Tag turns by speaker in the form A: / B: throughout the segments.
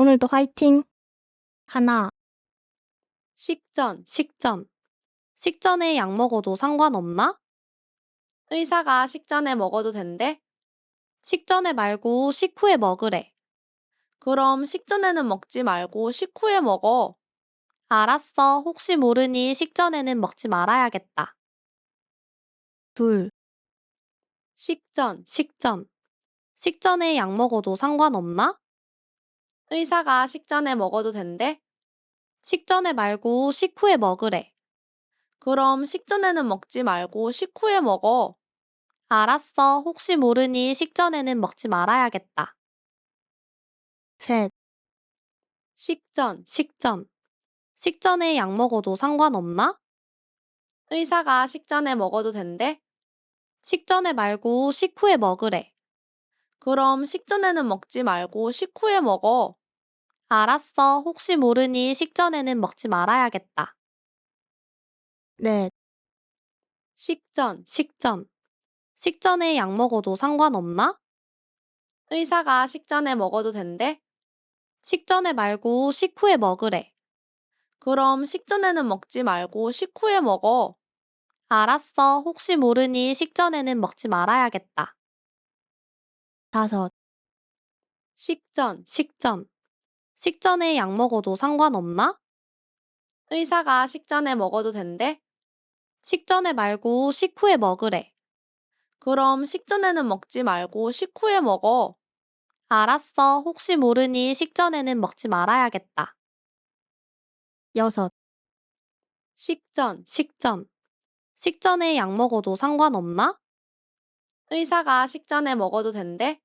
A: 오늘도 화이팅! 하나,
B: 식전.
C: 식전에 약 먹어도 상관없나?
B: 의사가 식전에 먹어도 된대?
C: 식전에 말고 식후에 먹으래.
B: 그럼 식전에는 먹지 말고 식후에 먹어.
C: 알았어. 혹시 모르니 식전에는 먹지 말아야겠다.
A: 둘,
B: 식전.
C: 식전에 약 먹어도 상관없나?
B: 의사가 식전에 먹어도 된대?
C: 식전에 말고 식후에 먹으래.
B: 그럼 식전에는 먹지 말고 식후에 먹어.
C: 알았어. 혹시 모르니 식전에는 먹지 말아야겠다.
A: 셋,
B: 식전.
C: 식전에 약 먹어도 상관없나?
B: 의사가 식전에 먹어도 된대?
C: 식전에 말고 식후에 먹으래.
B: 그럼 식전에는 먹지 말고 식후에 먹어.
C: 알았어. 혹시 모르니 식전에는 먹지 말아야겠다.
A: 넷,
B: 식전.
C: 식전에 약 먹어도 상관없나?
B: 의사가 식전에 먹어도 된대?
C: 식전에 말고 식후에 먹으래.
B: 그럼 식전에는 먹지 말고 식후에 먹어.
C: 알았어. 혹시 모르니 식전에는 먹지 말아야겠다.
A: 다섯,
B: 식전.
C: 식전에 약 먹어도 상관없나?
B: 의사가 식전에 먹어도 된대?
C: 식전에 말고 식후에 먹으래.
B: 그럼 식전에는 먹지 말고 식후에 먹어.
C: 알았어. 혹시 모르니 식전에는 먹지 말아야겠다.
A: 여섯,
B: 식전.
C: 식전에 약 먹어도 상관없나?
B: 의사가 식전에 먹어도 된대?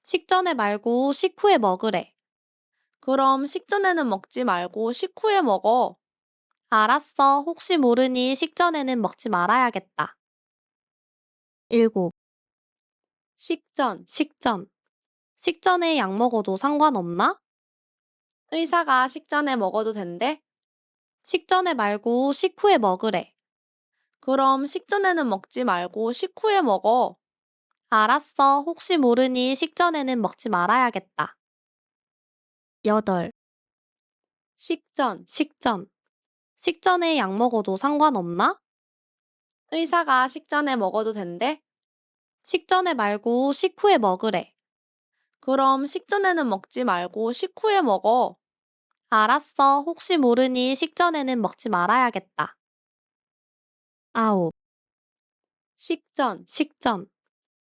C: 식전에 말고 식후에 먹으래.
B: 그럼 식전에는 먹지 말고 식후에 먹어.
C: 알았어. 혹시 모르니 식전에는 먹지 말아야겠다.
A: 일곱,
B: 식전.
C: 식전에 약 먹어도 상관없나?
B: 의사가 식전에 먹어도 된대?
C: 식전에 말고 식후에 먹으래.
B: 그럼 식전에는 먹지 말고 식후에 먹어.
C: 알았어. 혹시 모르니 식전에는 먹지 말아야겠다.
A: 여덟,
B: 식전.
C: 식전에 약 먹어도 상관없나?
B: 의사가 식전에 먹어도 된대?
C: 식전에 말고 식후에 먹으래.
B: 그럼 식전에는 먹지 말고 식후에 먹어.
C: 알았어. 혹시 모르니 식전에는 먹지 말아야겠다.
A: 아홉,
B: 식전.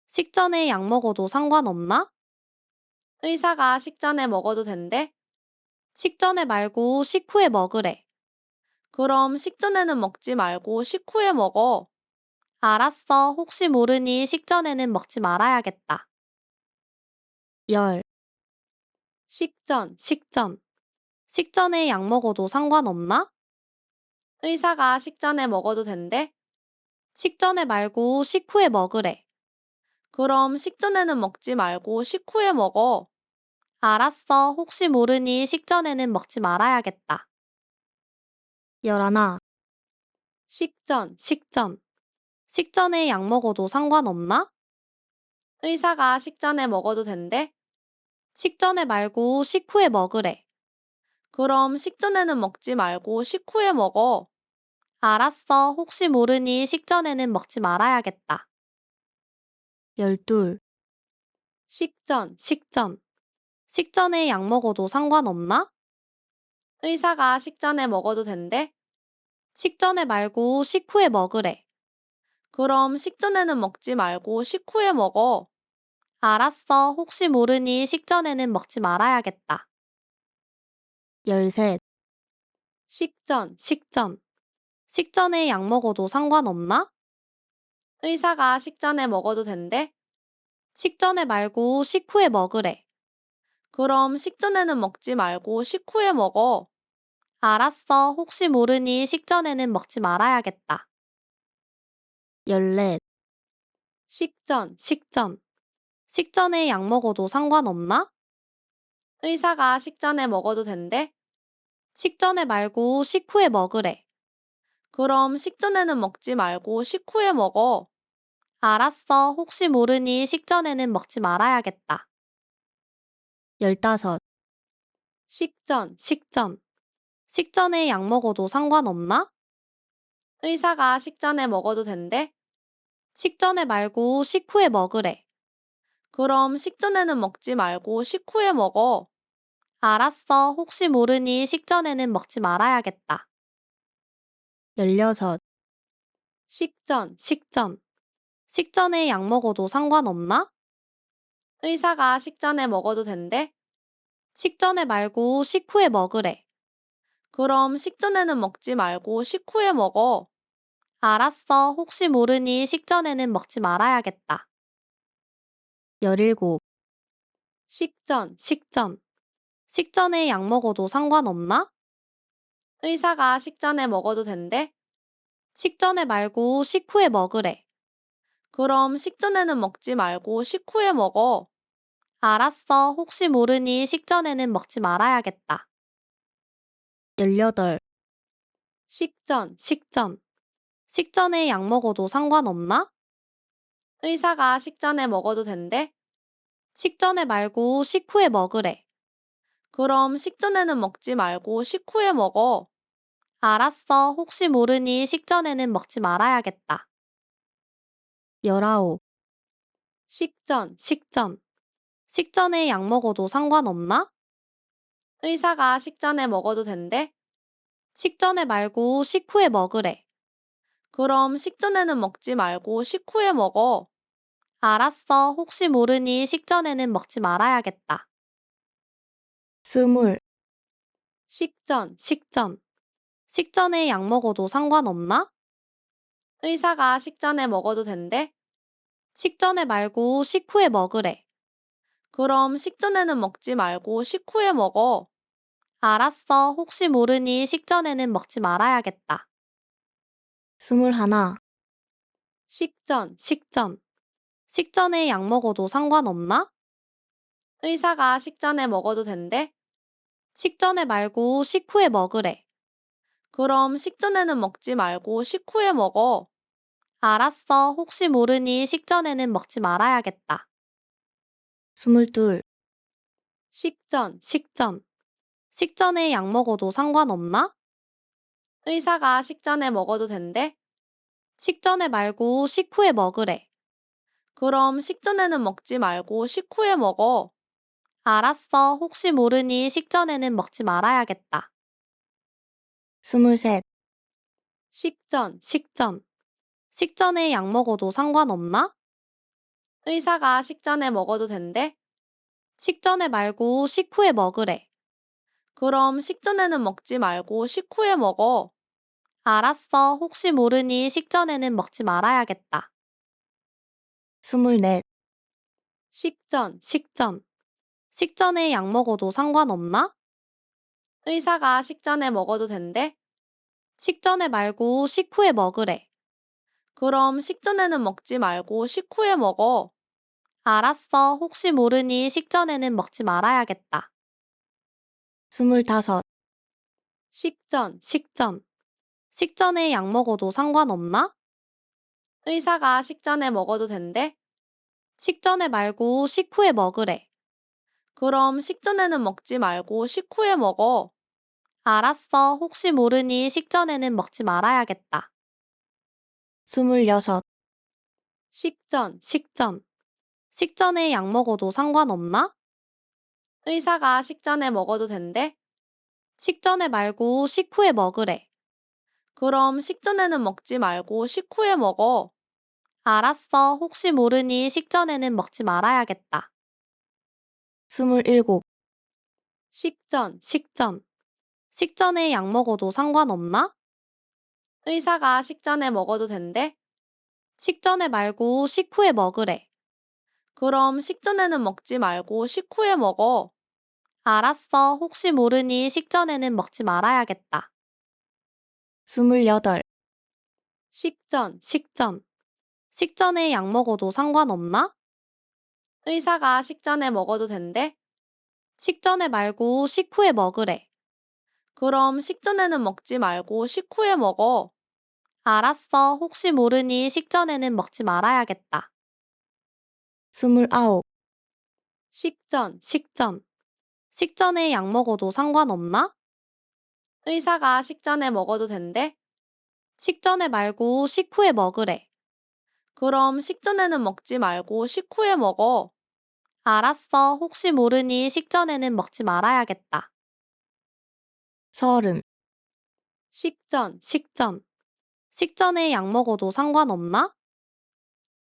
C: 식전에 약 먹어도 상관없나?
B: 의사가 식전에 먹어도 된대?
C: 식전에 말고 식후에 먹으래.
B: 그럼 식전에는 먹지 말고 식후에 먹어.
C: 알았어. 혹시 모르니 식전에는 먹지 말아야겠다.
A: 열,
B: 식전.
C: 식전에 약 먹어도 상관없나?
B: 의사가 식전에 먹어도 된대?
C: 식전에 말고 식후에 먹으래.
B: 그럼 식전에는 먹지 말고 식후에 먹어.
C: 알았어. 혹시 모르니 식전에는 먹지 말아야겠다.
A: 열하나,
B: 식전.
C: 식전에 약 먹어도 상관없나?
B: 의사가 식전에 먹어도 된대?
C: 식전에 말고 식후에 먹으래.
B: 그럼 식전에는 먹지 말고 식후에 먹어.
C: 알았어. 혹시 모르니 식전에는 먹지 말아야겠다.
A: 열둘,
B: 식전.
C: 식전에 약 먹어도 상관없나?
B: 의사가 식전에 먹어도 된대?
C: 식전에 말고 식후에 먹으래.
B: 그럼 식전에는 먹지 말고 식후에 먹어.
C: 알았어. 혹시 모르니 식전에는 먹지 말아야겠다.
A: 열셋,
B: 식전.
C: 식전에 약 먹어도 상관없나?
B: 의사가 식전에 먹어도 된대?
C: 식전에 말고 식후에 먹으래.
B: 그럼 식전에는 먹지 말고 식후에 먹어.
C: 알았어. 혹시 모르니 식전에는 먹지 말아야겠다.
A: 열넷,
B: 식전.
C: 식전에 약 먹어도 상관없나?
B: 의사가 식전에 먹어도 된대?
C: 식전에 말고 식후에 먹으래.
B: 그럼 식전에는 먹지 말고 식후에 먹어.
C: 알았어. 혹시 모르니 식전에는 먹지 말아야겠다.
A: 열다섯,
B: 식전,
C: 식전. 식전에 약 먹어도 상관없나?
B: 의사가 식전에 먹어도 된대?
C: 식전에 말고 식후에 먹으래.
B: 그럼 식전에는 먹지 말고 식후에 먹어.
C: 알았어. 혹시 모르니 식전에는 먹지 말아야겠다.
A: 16.
B: 식전,
C: 식전. 식전에 약 먹어도 상관없나?
B: 의사가 식전에 먹어도 된대?
C: 식전에 말고 식후에 먹으래.
B: 그럼 식전에는 먹지 말고 식후에 먹어.
C: 알았어. 혹시 모르니 식전에는 먹지 말아야겠다.
A: 17.
B: 식전,
C: 식전. 식전에 약 먹어도 상관없나?
B: 의사가 식전에 먹어도 된대?
C: 식전에 말고 식후에 먹으래.
B: 그럼 식전에는 먹지 말고 식후에 먹어.
C: 알았어. 혹시 모르니 식전에는 먹지 말아야겠다.
A: 18.
B: 식전,
C: 식전. 식전에 약 먹어도 상관없나?
B: 의사가 식전에 먹어도 된대?
C: 식전에 말고 식후에 먹으래.
B: 그럼 식전에는 먹지 말고 식후에 먹어.
C: 알았어. 혹시 모르니 식전에는 먹지 말아야겠다.
A: 19.
B: 식전,
C: 식전. 식전에 약 먹어도 상관없나?
B: 의사가 식전에 먹어도 된대?
C: 식전에 말고 식후에 먹으래.
B: 그럼 식전에는 먹지 말고 식후에 먹어.
C: 알았어. 혹시 모르니 식전에는 먹지 말아야겠다.
A: 20.
B: 식전,
C: 식전. 식전에 약 먹어도 상관없나?
B: 의사가 식전에 먹어도 된대?
C: 식전에 말고 식후에 먹으래.
B: 그럼 식전에는 먹지 말고 식후에 먹어.
C: 알았어. 혹시 모르니 식전에는 먹지 말아야겠다.
A: 21.
B: 식전,
C: 식전. 식전에 약 먹어도 상관없나?
B: 의사가 식전에 먹어도 된대?
C: 식전에 말고 식후에 먹으래.
B: 그럼 식전에는 먹지 말고 식후에 먹어.
C: 알았어. 혹시 모르니 식전에는 먹지 말아야겠다.
A: 22.
B: 식전,
C: 식전. 식전에 약 먹어도 상관없나?
B: 의사가 식전에 먹어도 된대?
C: 식전에 말고 식후에 먹으래.
B: 그럼 식전에는 먹지 말고 식후에 먹어.
C: 알았어. 혹시 모르니 식전에는 먹지 말아야겠다.
A: 23.
B: 식전,
C: 식전. 식전에 약 먹어도 상관없나?
B: 의사가 식전에 먹어도 된대?
C: 식전에 말고 식후에 먹으래.
B: 그럼 식전에는 먹지 말고 식후에 먹어.
C: 알았어. 혹시 모르니 식전에는 먹지 말아야겠다.
A: 24.
B: 식전,
C: 식전. 식전에 약 먹어도 상관없나?
B: 의사가 식전에 먹어도 된대?
C: 식전에 말고 식후에 먹으래.
B: 그럼 식전에는 먹지 말고 식후에 먹어.
C: 알았어. 혹시 모르니 식전에는 먹지 말아야겠다.
A: 25.
B: 식전,
C: 식전. 식전에 약 먹어도 상관없나?
B: 의사가 식전에 먹어도 된대?
C: 식전에 말고 식후에 먹으래.
B: 그럼 식전에는 먹지 말고 식후에 먹어.
C: 알았어. 혹시 모르니 식전에는 먹지 말아야겠다.
A: 26.
B: 식전,
C: 식전. 식전에 약 먹어도 상관없나?
B: 의사가 식전에 먹어도 된대?
C: 식전에 말고 식후에 먹으래.
B: 그럼 식전에는 먹지 말고 식후에 먹어.
C: 알았어. 혹시 모르니 식전에는 먹지 말아야겠다.
A: 27.
B: 식전,
C: 식전. 식전에 약 먹어도 상관없나?
B: 의사가 식전에 먹어도 된대?
C: 식전에 말고 식후에 먹으래.
B: 그럼 식전에는 먹지 말고 식후에 먹어.
C: 알았어. 혹시 모르니 식전에는 먹지 말아야겠다.
A: 28.
B: 식전,
C: 식전. 식전에 약 먹어도 상관없나?
B: 의사가 식전에 먹어도 된대?
C: 식전에 말고 식후에 먹으래.
B: 그럼 식전에는 먹지 말고 식후에 먹어.
C: 알았어. 혹시 모르니 식전에는 먹지 말아야겠다.
A: 29.
B: 식전,
C: 식전. 식전에 약 먹어도 상관없나?
B: 의사가 식전에 먹어도 된대?
C: 식전에 말고 식후에 먹으래.
B: 그럼 식전에는 먹지 말고 식후에 먹어.
C: 알았어. 혹시 모르니 식전에는 먹지 말아야겠다.
A: 서른,
B: 식전.
C: 식전. 식전에 약 먹어도 상관없나?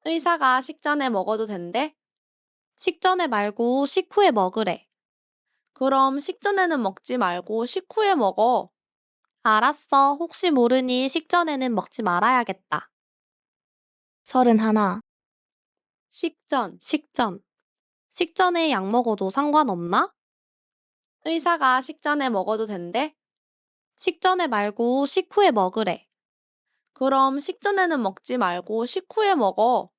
B: 의사가 식전에 먹어도 된대?
C: 식전에 말고 식후에 먹으래.
B: 그럼 식전에는 먹지 말고 식후에 먹어.
C: 알았어. 혹시 모르니 식전에는 먹지 말아야겠다.
A: 서른하나,
B: 식전.
C: 식전. 식전에 약 먹어도 상관없나?
B: 의사가 식전에 먹어도 된대?
C: 식전에 말고 식후에 먹으래.
B: 그럼 식전에는 먹지 말고 식후에 먹어.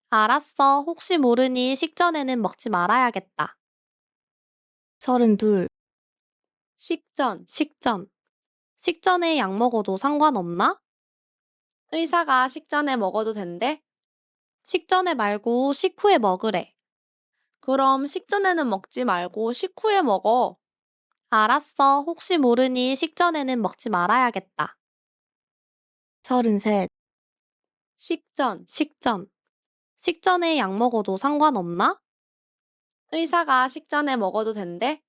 C: 알았어. 혹시 모르니 식전에는 먹지 말아야겠다.
A: 서른둘,
B: 식전.
C: 식전. 식전에 약 먹어도 상관없나?
B: 의사가 식전에 먹어도 된대?
C: 식전에 말고 식후에 먹으래.
B: 그럼 식전에는 먹지 말고 식후에 먹어.
C: 알았어. 혹시 모르니 식전에는 먹지 말아야겠다.
A: 서른셋,
B: 식전.
C: 식전. 식전에 약 먹어도 상관없나?
B: 의사가 식전에 먹어도 된대?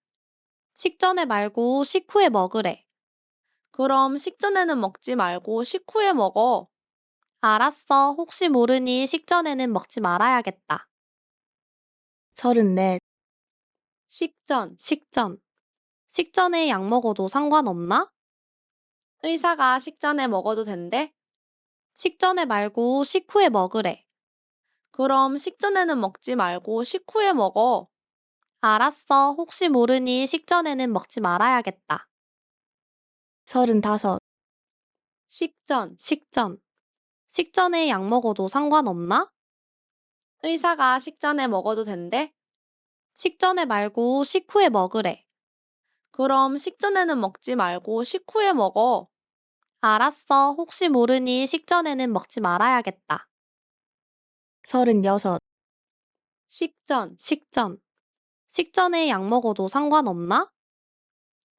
C: 식전에 말고 식후에 먹으래.
B: 그럼 식전에는 먹지 말고 식후에 먹어.
C: 알았어. 혹시 모르니 식전에는 먹지 말아야겠다.
A: 서른넷,
B: 식전.
C: 식전. 식전에 약 먹어도 상관없나?
B: 의사가 식전에 먹어도 된대?
C: 식전에 말고 식후에 먹으래.
B: 그럼 식전에는 먹지 말고 식후에 먹어.
C: 알았어. 혹시 모르니 식전에는 먹지 말아야겠다.
A: 서른다섯,
B: 식전.
C: 식전. 식전에 약 먹어도 상관없나?
B: 의사가 식전에 먹어도 된대?
C: 식전에 말고 식후에 먹으래.
B: 그럼 식전에는 먹지 말고 식후에 먹어.
C: 알았어. 혹시 모르니 식전에는 먹지 말아야겠다.
A: 서른여섯,
B: 식전.
C: 식전. 식전에 약 먹어도 상관없나?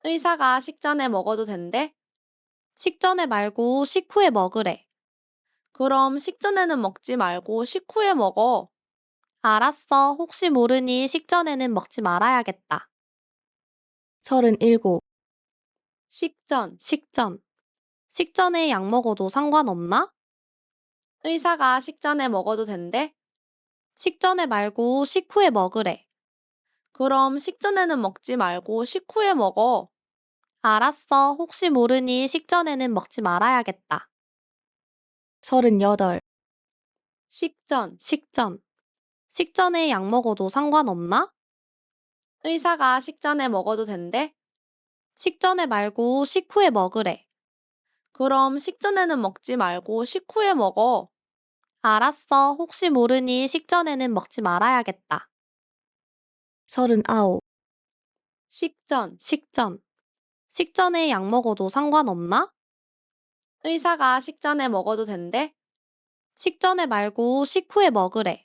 B: 의사가 식전에 먹어도 된대?
C: 식전에 말고 식후에 먹으래.
B: 그럼 식전에는 먹지 말고 식후에 먹어.
C: 알았어. 혹시 모르니 식전에는 먹지 말아야겠다.
A: 서른일곱,
B: 식전.
C: 식전. 식전에 약 먹어도 상관없나?
B: 의사가 식전에 먹어도 된대?
C: 식전에 말고 식후에 먹으래.
B: 그럼 식전에는 먹지 말고 식후에 먹어.
C: 알았어. 혹시 모르니 식전에는 먹지 말아야겠다.
A: 서른여덟,
B: 식전.
C: 식전. 식전에 약 먹어도 상관없나?
B: 의사가 식전에 먹어도 된대?
C: 식전에 말고 식후에 먹으래.
B: 그럼 식전에는 먹지 말고 식후에 먹어.
C: 알았어. 혹시 모르니 식전에는 먹지 말아야겠다.
A: 서른아홉,
B: 식전.
C: 식전. 식전에 약 먹어도 상관없나?
B: 의사가 식전에 먹어도 된대?
C: 식전에 말고 식후에 먹으래.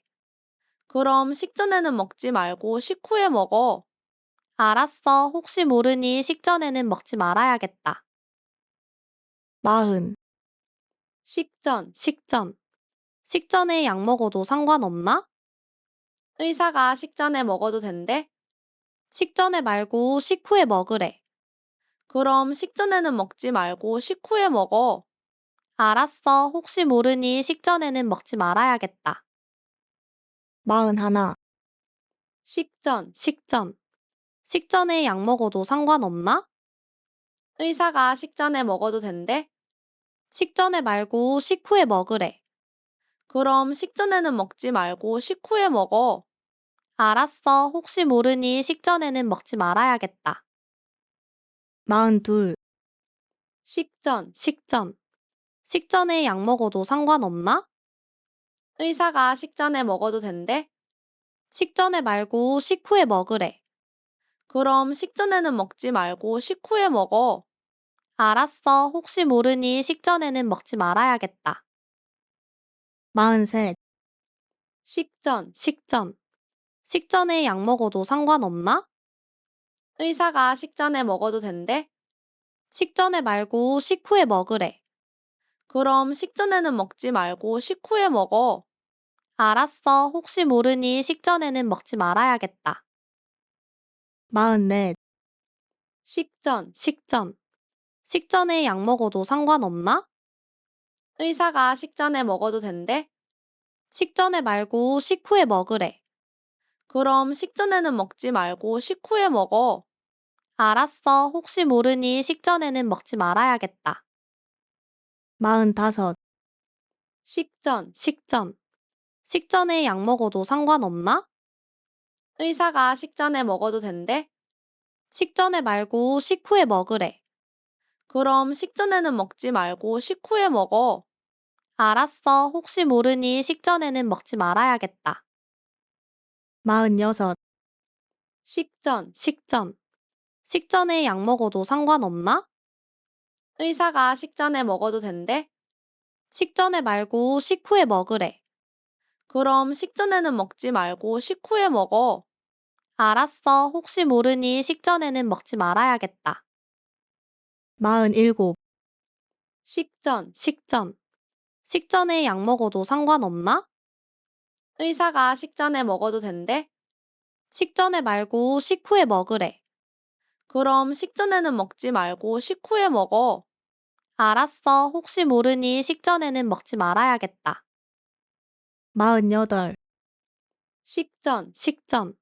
B: 그럼 식전에는 먹지 말고 식후에 먹어.
C: 알았어. 혹시 모르니 식전에는 먹지 말아야겠다.
A: 마흔,
B: 식전.
C: 식전. 식전에 약 먹어도 상관없나?
B: 의사가 식전에 먹어도 된대?
C: 식전에 말고 식후에 먹으래.
B: 그럼 식전에는 먹지 말고 식후에 먹어.
C: 알았어. 혹시 모르니 식전에는 먹지 말아야겠다.
A: 마흔하나,
B: 식전.
C: 식전. 식전에 약 먹어도 상관없나?
B: 의사가 식전에 먹어도 된대?
C: 식전에 말고 식후에 먹으래.
B: 그럼 식전에는 먹지 말고 식후에 먹어.
C: 알았어. 혹시 모르니 식전에는 먹지 말아야겠다.
A: 마흔둘,
B: 식전.
C: 식전. 식전에 약 먹어도 상관없나?
B: 의사가 식전에 먹어도 된대?
C: 식전에 말고 식후에 먹으래.
B: 그럼 식전에는 먹지 말고 식후에 먹어.
C: 알았어. 혹시 모르니 식전에는 먹지 말아야겠다.
A: 마흔셋,
B: 식전.
C: 식전. 식전에 약 먹어도 상관없나?
B: 의사가 식전에 먹어도 된대?
C: 식전에 말고 식후에 먹으래.
B: 그럼 식전에는 먹지 말고 식후에 먹어.
C: 알았어. 혹시 모르니 식전에는 먹지 말아야겠다.
A: 44.
B: 식전.
C: 식전. 식전에 약 먹어도 상관없나?
B: 의사가 식전에 먹어도 된대?
C: 식전에 말고 식후에 먹으래.
B: 그럼 식전에는 먹지 말고 식후에 먹어.
C: 알았어. 혹시 모르니 식전에는 먹지 말아야겠다.
A: 45.
B: 식전.
C: 식전. 식전에 약 먹어도 상관없나?
B: 의사가 식전에 먹어도 된대?
C: 식전에 말고 식후에 먹으래.
B: 그럼 식전에는 먹지 말고 식후에 먹어.
C: 알았어. 혹시 모르니 식전에는 먹지 말아야겠다.
A: 46.
B: 식전.
C: 식전. 식전에 약 먹어도 상관없나?
B: 의사가 식전에 먹어도 된대?
C: 식전에 말고 식후에 먹으래.
B: 그럼 식전에는 먹지 말고 식후에 먹어.
C: 알았어. 혹시 모르니 식전에는 먹지 말아야겠다.
A: 47.
B: 식전.
C: 식전. 식전에 약 먹어도 상관없나?
B: 의사가 식전에 먹어도 된대?
C: 식전에 말고 식후에 먹으래.
B: 그럼 식전에는 먹지 말고 식후에 먹어.
C: 알았어. 혹시 모르니 식전에는 먹지 말아야겠다.
A: 48.
B: 식전.
C: 식전.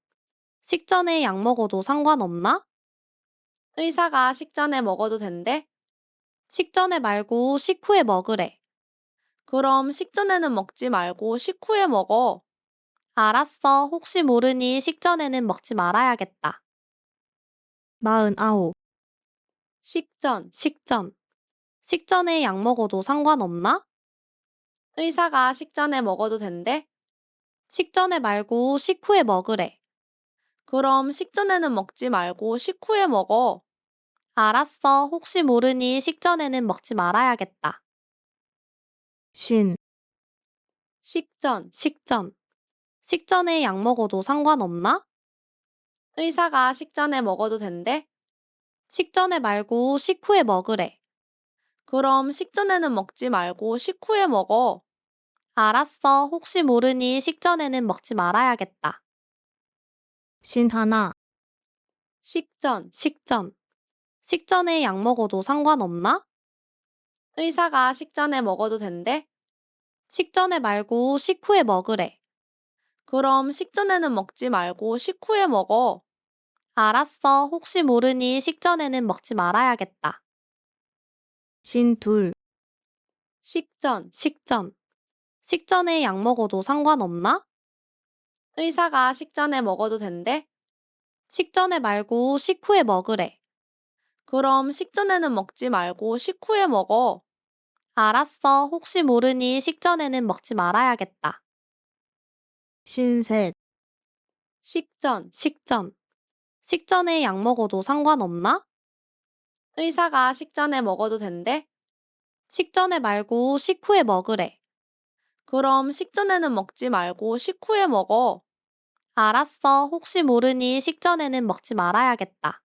C: 식전에 약 먹어도 상관없나?
B: 의사가 식전에 먹어도 된대?
C: 식전에 말고 식후에 먹으래.
B: 그럼 식전에는 먹지 말고 식후에 먹어.
C: 알았어. 혹시 모르니 식전에는 먹지 말아야겠다.
A: 49.
B: 식전.
C: 식전. 식전에 약 먹어도 상관없나?
B: 의사가 식전에 먹어도 된대?
C: 식전에 말고 식후에 먹으래.
B: 그럼 식전에는 먹지 말고 식후에 먹어.
C: 알았어. 혹시 모르니 식전에는 먹지 말아야겠다.
A: 50.
B: 식전.
C: 식전. 식전에 약 먹어도 상관없나?
B: 의사가 식전에 먹어도 된대?
C: 식전에 말고 식후에 먹으래.
B: 그럼 식전에는 먹지 말고 식후에 먹어.
C: 알았어. 혹시 모르니 식전에는 먹지 말아야겠다.
A: 51.
B: 식전.
C: 식전. 식전에 약 먹어도 상관없나?
B: 의사가 식전에 먹어도 된대?
C: 식전에 말고 식후에 먹으래.
B: 그럼 식전에는 먹지 말고 식후에 먹어.
C: 알았어. 혹시 모르니 식전에는 먹지 말아야겠다.
A: 52.
B: 식전.
C: 식전. 식전에 약 먹어도 상관없나?
B: 의사가 식전에 먹어도 된대?
C: 식전에 말고 식후에 먹으래.
B: 그럼 식전에는 먹지 말고 식후에 먹어.
C: 알았어. 혹시 모르니 식전에는 먹지 말아야겠다.
A: 53.
B: 식전.
C: 식전. 식전에 약 먹어도 상관없나?
B: 의사가 식전에 먹어도 된대?
C: 식전에 말고 식후에 먹으래.
B: 그럼 식전에는 먹지 말고 식후에 먹어.
C: 알았어. 혹시 모르니 식전에는 먹지 말아야겠다.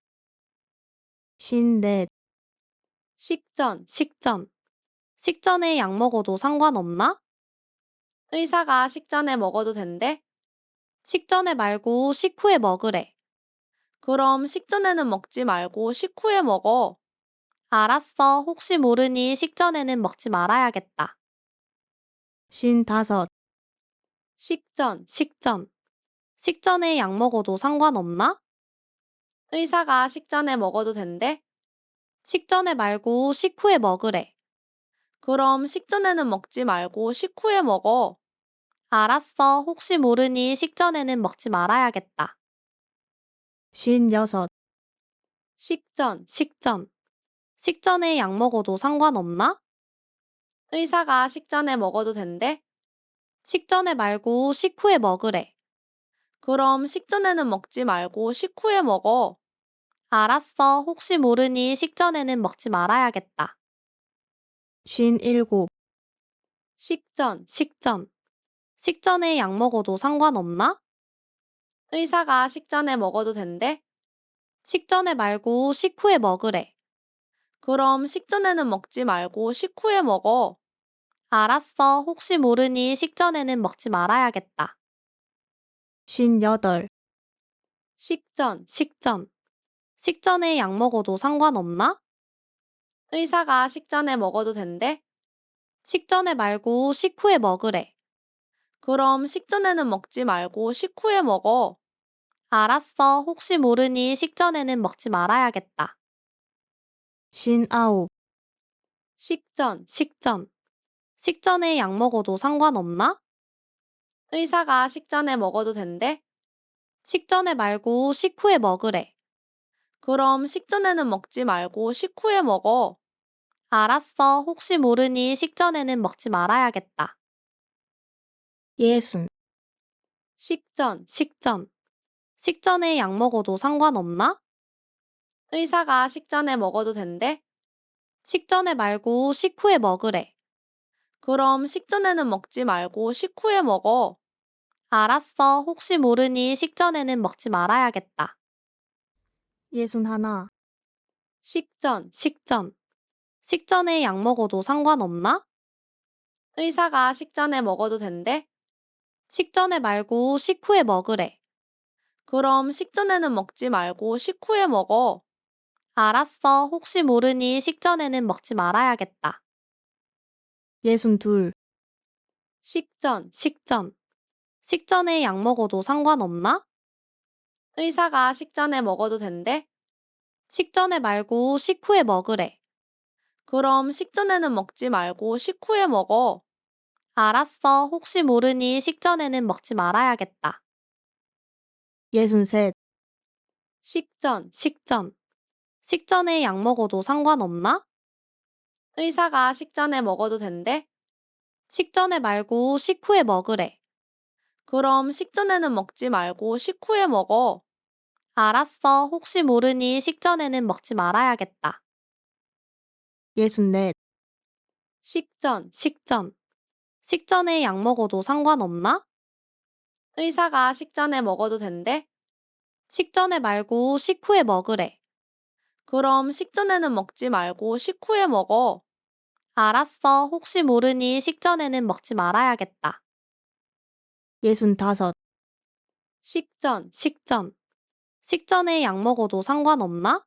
A: 54.
B: 식전.
C: 식전. 식전에 약 먹어도 상관없나?
B: 의사가 식전에 먹어도 된대?
C: 식전에 말고 식후에 먹으래.
B: 그럼 식전에는 먹지 말고 식후에 먹어.
C: 알았어. 혹시 모르니 식전에는 먹지 말아야겠다.
A: 55.
B: 식전.
C: 식전. 식전에 약 먹어도 상관없나?
B: 의사가 식전에 먹어도 된대?
C: 식전에 말고 식후에 먹으래.
B: 그럼 식전에는 먹지 말고 식후에 먹어.
C: 알았어. 혹시 모르니 식전에는 먹지 말아야겠다.
A: 56.
B: 식전.
C: 식전. 식전에 약 먹어도 상관없나?
B: 의사가 식전에 먹어도 된대?
C: 식전에 말고 식후에 먹으래.
B: 그럼 식전에는 먹지 말고 식후에 먹어.
C: 알았어. 혹시 모르니 식전에는 먹지 말아야겠다.
A: 57.
B: 식전.
C: 식전. 식전에 약 먹어도 상관없나?
B: 의사가 식전에 먹어도 된대?
C: 식전에 말고 식후에 먹으래.
B: 그럼 식전에는 먹지 말고 식후에 먹어.
C: 알았어. 혹시 모르니 식전에는 먹지 말아야겠다.
A: 58.
B: 식전.
C: 식전. 식전에 약 먹어도 상관없나?
B: 의사가 식전에 먹어도 된대?
C: 식전에 말고 식후에 먹으래.
B: 그럼 식전에는 먹지 말고 식후에 먹어.
C: 알았어. 혹시 모르니 식전에는 먹지 말아야겠다.
A: 59.
B: 식전.
C: 식전. 식전에 약 먹어도 상관없나?
B: 의사가 식전에 먹어도 된대?
C: 식전에 말고 식후에 먹으래.
B: 그럼 식전에는 먹지 말고 식후에 먹어.
C: 알았어. 혹시 모르니 식전에는 먹지 말아야겠다.
A: 60.
B: 식전.
C: 식전. 식전에 약 먹어도 상관없나?
B: 의사가 식전에 먹어도 된대?
C: 식전에 말고 식후에 먹으래.
B: 그럼 식전에는 먹지 말고 식후에 먹어.
C: 알았어. 혹시 모르니 식전에는 먹지 말아야겠다.
A: 61.
B: 식전.
C: 식전. 식전에 약 먹어도 상관없나?
B: 의사가 식전에 먹어도 된대?
C: 식전에 말고 식후에 먹으래.
B: 그럼 식전에는 먹지 말고 식후에 먹어.
C: 알았어. 혹시 모르니 식전에는 먹지 말아야겠다.
A: 62.
B: 식전.
C: 식전. 식전에 약 먹어도 상관없나?
B: 의사가 식전에 먹어도 된대?
C: 식전에 말고 식후에 먹으래.
B: 그럼 식전에는 먹지 말고 식후에 먹어.
C: 알았어. 혹시 모르니 식전에는 먹지 말아야겠다.
A: 63.
B: 식전.
C: 식전. 식전에 약 먹어도 상관없나?
B: 의사가 식전에 먹어도 된대?
C: 식전에 말고 식후에 먹으래.
B: 그럼 식전에는 먹지 말고 식후에 먹어.
C: 알았어. 혹시 모르니 식전에는 먹지 말아야겠다.
A: 64.
B: 식전.
C: 식전. 식전에 약 먹어도 상관없나?
B: 의사가 식전에 먹어도 된대?
C: 식전에 말고 식후에 먹으래.
B: 그럼 식전에는 먹지 말고 식후에 먹어.
C: 알았어. 혹시 모르니 식전에는 먹지 말아야겠다.
A: 65.
B: 식전.
C: 식전. 식전에 약 먹어도 상관없나?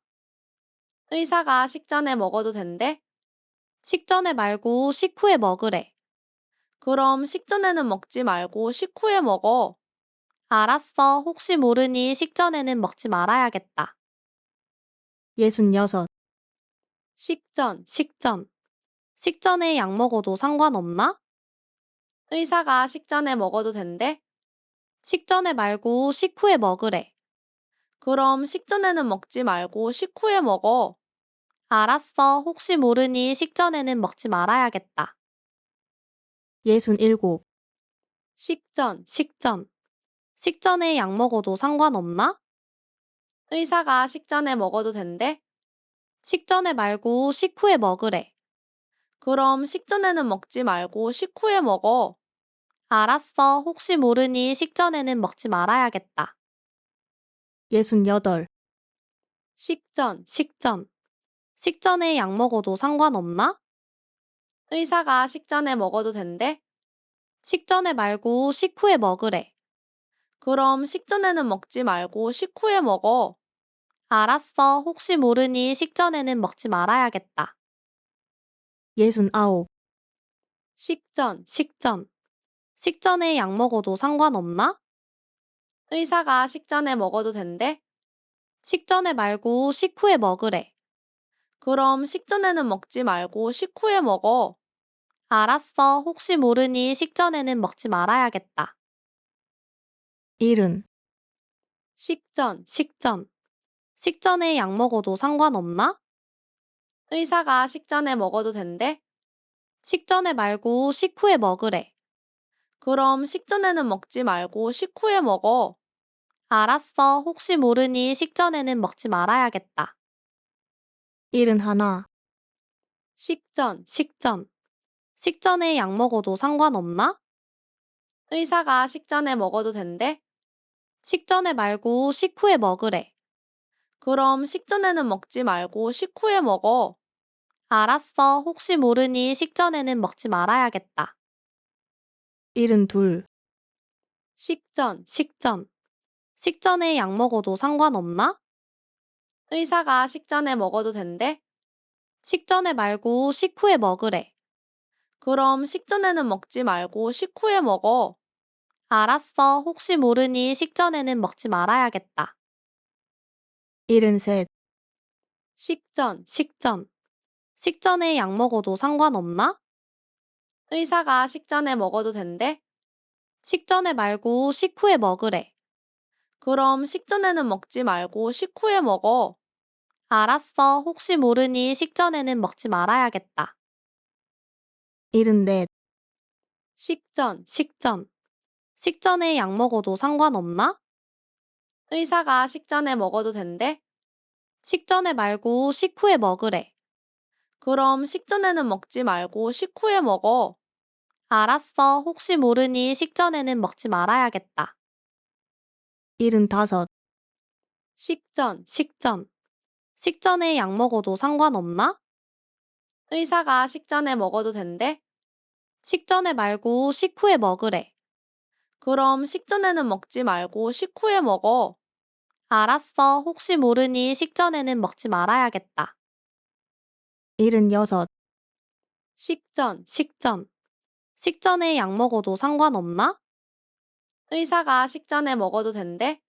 B: 의사가 식전에 먹어도 된대?
C: 식전에 말고 식후에 먹으래.
B: 그럼 식전에는 먹지 말고 식후에 먹어.
C: 알았어. 혹시 모르니 식전에는 먹지 말아야겠다.
A: 66.
B: 식전.
C: 식전. 식전에 약 먹어도 상관없나?
B: 의사가 식전에 먹어도 된대?
C: 식전에 말고 식후에 먹으래.
B: 그럼 식전에는 먹지 말고 식후에 먹어.
C: 알았어. 혹시 모르니 식전에는 먹지 말아야겠다.
A: 67.
B: 식전.
C: 식전. 식전에 약 먹어도 상관없나?
B: 의사가 식전에 먹어도 된대?
C: 식전에 말고 식후에 먹으래.
B: 그럼 식전에는 먹지 말고 식후에 먹어.
C: 알았어. 혹시 모르니 식전에는 먹지 말아야겠다.
A: 68.
B: 식전.
C: 식전. 식전에 약 먹어도 상관없나?
B: 의사가 식전에 먹어도 된대?
C: 식전에 말고 식후에 먹으래.
B: 그럼 식전에는 먹지 말고 식후에 먹어.
C: 알았어. 혹시 모르니 식전에는 먹지 말아야겠다.
A: 69.
B: 식전.
C: 식전. 식전에 약 먹어도 상관없나?
B: 의사가 식전에 먹어도 된대?
C: 식전에 말고 식후에 먹으래.
B: 그럼 식전에는 먹지 말고 식후에 먹어.
C: 알았어. 혹시 모르니 식전에는 먹지 말아야겠다.
A: 70.
B: 식전.
C: 식전. 식전에 약 먹어도 상관없나?
B: 의사가 식전에 먹어도 된대?
C: 식전에 말고 식후에 먹으래.
B: 그럼 식전에는 먹지 말고 식후에 먹어.
C: 알았어. 혹시 모르니 식전에는 먹지 말아야겠다.
A: 71.
B: 식전.
C: 식전. 식전에 약 먹어도 상관없나?
B: 의사가 식전에 먹어도 된대?
C: 식전에 말고 식후에 먹으래.
B: 그럼 식전에는 먹지 말고 식후에 먹어.
C: 알았어. 혹시 모르니 식전에는 먹지 말아야겠다.
A: 72.
B: 식전.
C: 식전. 식전에 약 먹어도 상관없나?
B: 의사가 식전에 먹어도 된대?
C: 식전에 말고 식후에 먹으래.
B: 그럼 식전에는 먹지 말고 식후에 먹어.
C: 알았어. 혹시 모르니 식전에는 먹지 말아야겠다.
A: 73.
B: 식전.
C: 식전. 식전에 약 먹어도 상관없나?
B: 의사가 식전에 먹어도 된대?
C: 식전에 말고 식후에 먹으래.
B: 그럼 식전에는 먹지 말고 식후에 먹어.
C: 알았어. 혹시 모르니 식전에는 먹지 말아야겠다.
A: 74.
B: 식전.
C: 식전. 식전에 약 먹어도 상관없나?
B: 의사가 식전에 먹어도 된대?
C: 식전에 말고 식후에 먹으래.
B: 그럼 식전에는 먹지 말고 식후에 먹어.
C: 알았어. 혹시 모르니 식전에는 먹지 말아야겠다.
A: 75.
B: 식전.
C: 식전. 식전에 약 먹어도 상관없나?
B: 의사가 식전에 먹어도 된대?
C: 식전에 말고 식후에 먹으래.
B: 그럼 식전에는 먹지 말고 식후에 먹어.
C: 알았어. 혹시 모르니 식전에는 먹지 말아야겠다.
A: 76.
B: 식전.
C: 식전. 식전에 약 먹어도 상관없나?
B: 의사가 식전에 먹어도 된대?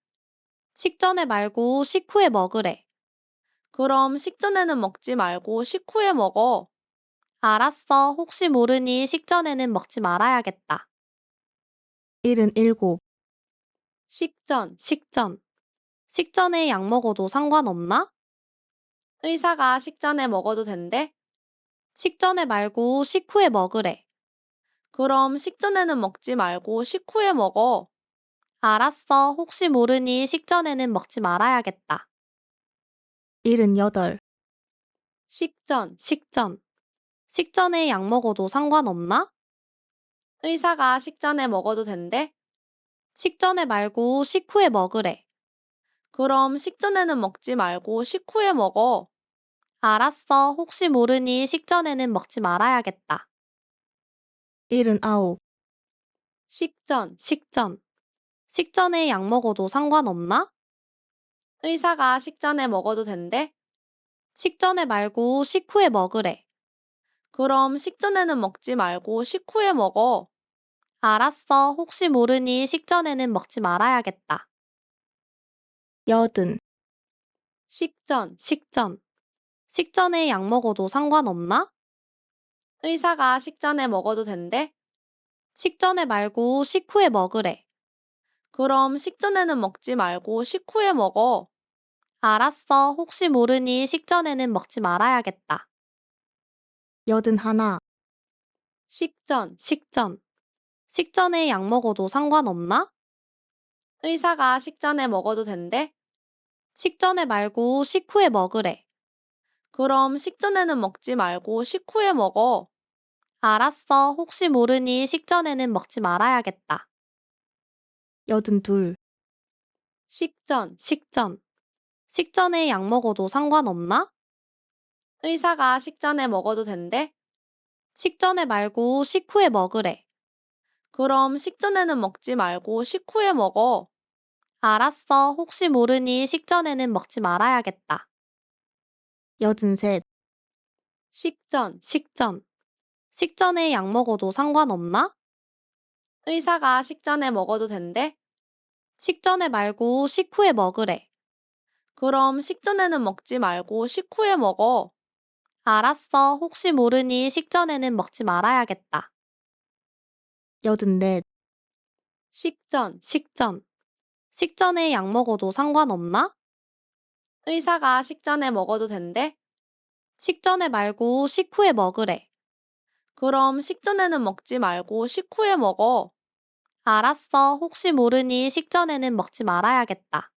C: 식전에 말고 식후에 먹으래.
B: 그럼 식전에는 먹지 말고 식후에 먹어.
C: 알았어. 혹시 모르니 식전에는 먹지 말아야겠다.
A: 77.
B: 식전.
C: 식전. 식전에 약 먹어도 상관없나?
B: 의사가 식전에 먹어도 된대?
C: 식전에 말고 식후에 먹으래.
B: 그럼 식전에는 먹지 말고 식후에 먹어.
C: 알았어. 혹시 모르니 식전에는 먹지 말아야겠다.
A: 78.
B: 식전.
C: 식전. 식전에 약 먹어도 상관없나?
B: 의사가 식전에 먹어도 된대?
C: 식전에 말고 식후에 먹으래.
B: 그럼 식전에는 먹지 말고 식후에 먹어.
C: 알았어. 혹시 모르니 식전에는 먹지 말아야겠다.
A: 79.
B: 식전.
C: 식전. 식전에 약 먹어도 상관없나?
B: 의사가 식전에 먹어도 된대?
C: 식전에 말고 식후에 먹으래.
B: 그럼 식전에는 먹지 말고 식후에 먹어.
C: 알았어. 혹시 모르니 식전에는 먹지 말아야겠다.
A: 80.
B: 식전.
C: 식전. 식전에 약 먹어도 상관없나?
B: 의사가 식전에 먹어도 된대?
C: 식전에 말고 식후에 먹으래.
B: 그럼 식전에는 먹지 말고 식후에 먹어.
C: 알았어. 혹시 모르니 식전에는 먹지 말아야겠다.
A: 81.
B: 식전.
C: 식전. 식전에 약 먹어도 상관없나?
B: 의사가 식전에 먹어도 된대?
C: 식전에 말고 식후에 먹으래.
B: 그럼 식전에는 먹지 말고 식후에 먹어.
C: 알았어. 혹시 모르니 식전에는 먹지 말아야겠다.
A: 82.
B: 식전.
C: 식전. 식전에 약 먹어도 상관없나?
B: 의사가 식전에 먹어도 된대?
C: 식전에 말고 식후에 먹으래.
B: 그럼 식전에는 먹지 말고 식후에 먹어.
C: 알았어. 혹시 모르니 식전에는 먹지 말아야겠다.
A: 83.
B: 식전.
C: 식전. 식전에 약 먹어도 상관없나?
B: 의사가 식전에 먹어도 된대?
C: 식전에 말고 식후에 먹으래.
B: 그럼 식전에는 먹지 말고 식후에 먹어.
C: 알았어. 혹시 모르니 식전에는 먹지 말아야겠다.
A: 84.
B: 식전.
C: 식전. 식전에 약 먹어도 상관없나?
B: 의사가 식전에 먹어도 된대?
C: 식전에 말고 식후에 먹으래.
B: 그럼 식전에는 먹지 말고 식후에 먹어.
C: 알았어. 혹시 모르니 식전에는 먹지 말아야겠다.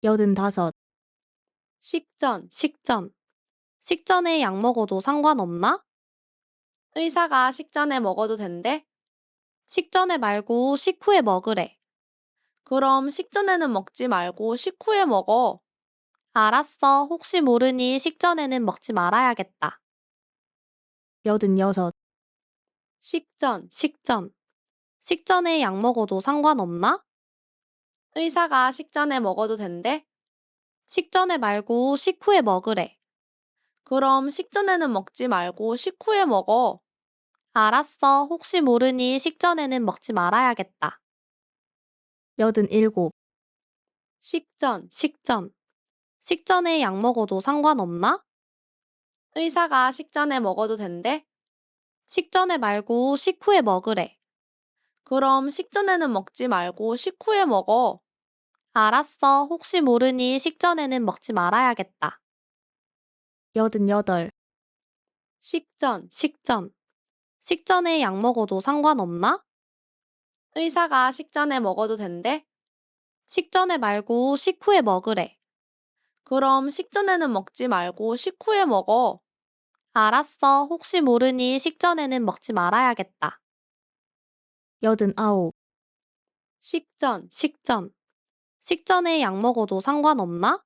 A: 85.
B: 식전.
C: 식전. 식전에 약 먹어도 상관없나?
B: 의사가 식전에 먹어도 된대?
C: 식전에 말고 식후에 먹으래.
B: 그럼 식전에는 먹지 말고 식후에 먹어.
C: 알았어. 혹시 모르니 식전에는 먹지 말아야겠다.
A: 86.
B: 식전.
C: 식전. 식전에 약 먹어도 상관없나?
B: 의사가 식전에 먹어도 된대?
C: 식전에 말고 식후에 먹으래.
B: 그럼 식전에는 먹지 말고 식후에 먹어.
C: 알았어. 혹시 모르니 식전에는 먹지 말아야겠다.
A: 87.
B: 식전.
C: 식전. 식전에 약 먹어도 상관없나?
B: 의사가 식전에 먹어도 된대?
C: 식전에 말고 식후에 먹으래.
B: 그럼 식전에는 먹지 말고 식후에 먹어.
C: 알았어. 혹시 모르니 식전에는 먹지 말아야겠다.
A: 88.
B: 식전.
C: 식전. 식전에 약 먹어도 상관없나?
B: 의사가 식전에 먹어도 된대?
C: 식전에 말고 식후에 먹으래.
B: 그럼 식전에는 먹지 말고 식후에 먹어.
C: 알았어. 혹시 모르니 식전에는 먹지 말아야겠다.
A: 89.
B: 식전.
C: 식전. 식전에 약 먹어도 상관없나?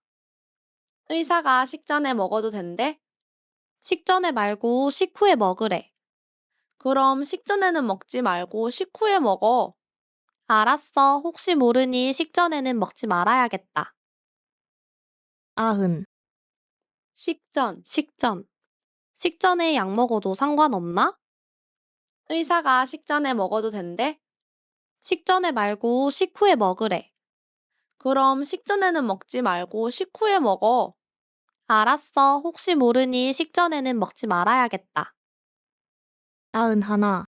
B: 의사가 식전에 먹어도 된대?
C: 식전에 말고 식후에 먹으래.
B: 그럼 식전에는 먹지 말고 식후에 먹어.
C: 알았어. 혹시 모르니 식전에는 먹지 말아야겠다.
A: 90.
B: 식전.
C: 식전. 식전에 약 먹어도 상관없나?
B: 의사가 식전에 먹어도 된대?
C: 식전에 말고 식후에 먹으래.
B: 그럼 식전에는 먹지 말고 식후에 먹어.
C: 알았어. 혹시 모르니 식전에는 먹지 말아야겠다.
A: 91.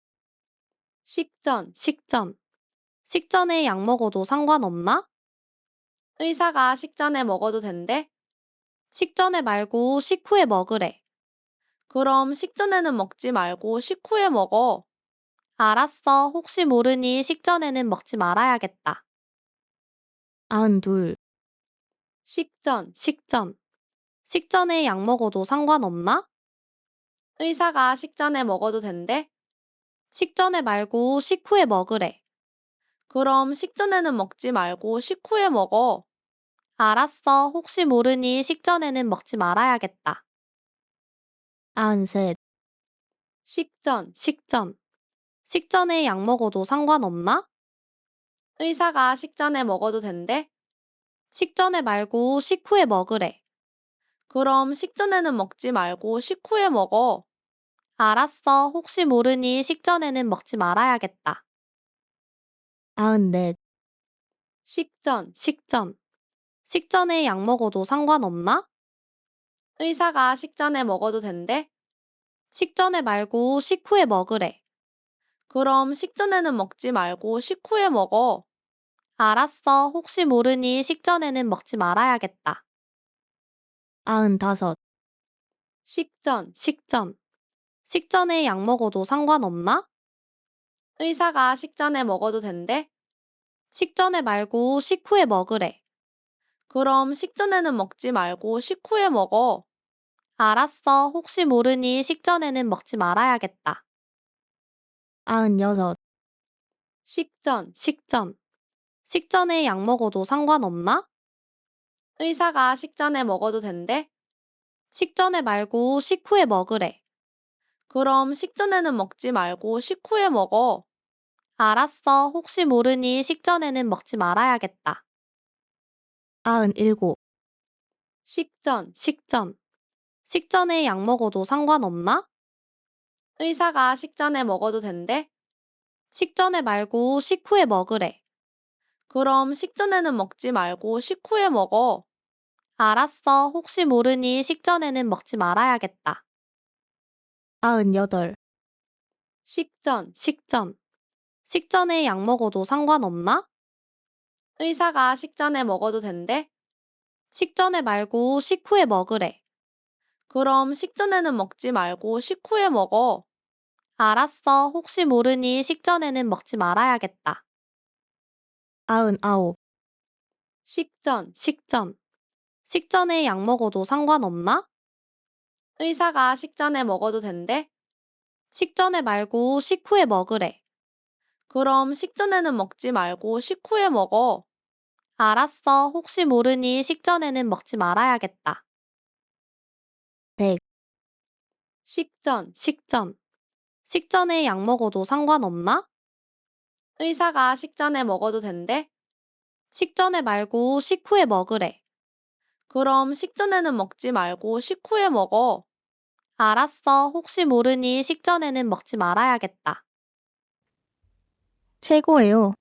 B: 식전.
C: 식전. 식전에 약 먹어도 상관없나?
B: 의사가 식전에 먹어도 된대?
C: 식전에 말고 식후에 먹으래.
B: 그럼 식전에는 먹지 말고 식후에 먹어.
C: 알았어. 혹시 모르니 식전에는 먹지 말아야겠다.
A: 92.
B: 식전.
C: 식전. 식전에 약 먹어도 상관없나?
B: 의사가 식전에 먹어도 된대?
C: 식전에 말고 식후에 먹으래.
B: 그럼 식전에는 먹지 말고 식후에 먹어.
C: 알았어. 혹시 모르니 식전에는 먹지 말아야겠다.
A: 93.
B: 식전.
C: 식전. 식전에 약 먹어도 상관없나?
B: 의사가 식전에 먹어도 된대?
C: 식전에 말고 식후에 먹으래.
B: 그럼 식전에는 먹지 말고 식후에 먹어.
C: 알았어. 혹시 모르니 식전에는 먹지 말아야겠다.
A: 94.
B: 식전.
C: 식전. 식전에 약 먹어도 상관없나?
B: 의사가 식전에 먹어도 된대?
C: 식전에 말고 식후에 먹으래.
B: 그럼 식전에는 먹지 말고 식후에 먹어.
C: 알았어. 혹시 모르니 식전에는 먹지 말아야겠다.
A: 95.
B: 식전.
C: 식전. 식전에 약 먹어도 상관없나?
B: 의사가 식전에 먹어도 된대?
C: 식전에 말고 식후에 먹으래.
B: 그럼 식전에는 먹지 말고 식후에 먹어.
C: 알았어. 혹시 모르니 식전에는 먹지 말아야겠다.
A: 96.
B: 식전.
C: 식전. 식전에 약 먹어도 상관없나?
B: 의사가 식전에 먹어도 된대?
C: 식전에 말고 식후에 먹으래.
B: 그럼 식전에는 먹지 말고 식후에 먹어.
C: 알았어. 혹시 모르니 식전에는 먹지 말아야겠다.
A: 97.
B: 식전.
C: 식전. 식전에 약 먹어도 상관없나?
B: 의사가 식전에 먹어도 된대?
C: 식전에 말고 식후에 먹으래.
B: 그럼 식전에는 먹지 말고 식후에 먹어.
C: 알았어. 혹시 모르니 식전에는 먹지 말아야겠다.
A: 98.
B: 식전.
C: 식전. 식전에 약 먹어도 상관없나?
B: 의사가 식전에 먹어도 된대?
C: 식전에 말고 식후에 먹으래.
B: 그럼 식전에는 먹지 말고 식후에 먹어.
C: 알았어. 혹시 모르니 식전에는 먹지 말아야겠다.
A: 99.
B: 식전.
C: 식전. 식전에 약 먹어도 상관없나?
B: 의사가 식전에 먹어도 된대?
C: 식전에 말고 식후에 먹으래.
B: 그럼 식전에는 먹지 말고 식후에 먹어.
C: 알았어. 혹시 모르니 식전에는 먹지 말아야겠다.
B: 식전.
C: 식전. 식전에 약 먹어도 상관없나?
B: 의사가 식전에 먹어도 된대?
C: 식전에 말고 식후에 먹으래.
B: 그럼 식전에는 먹지 말고 식후에 먹어.
C: 알았어. 혹시 모르니 식전에는 먹지 말아야겠다.
A: 최고예요.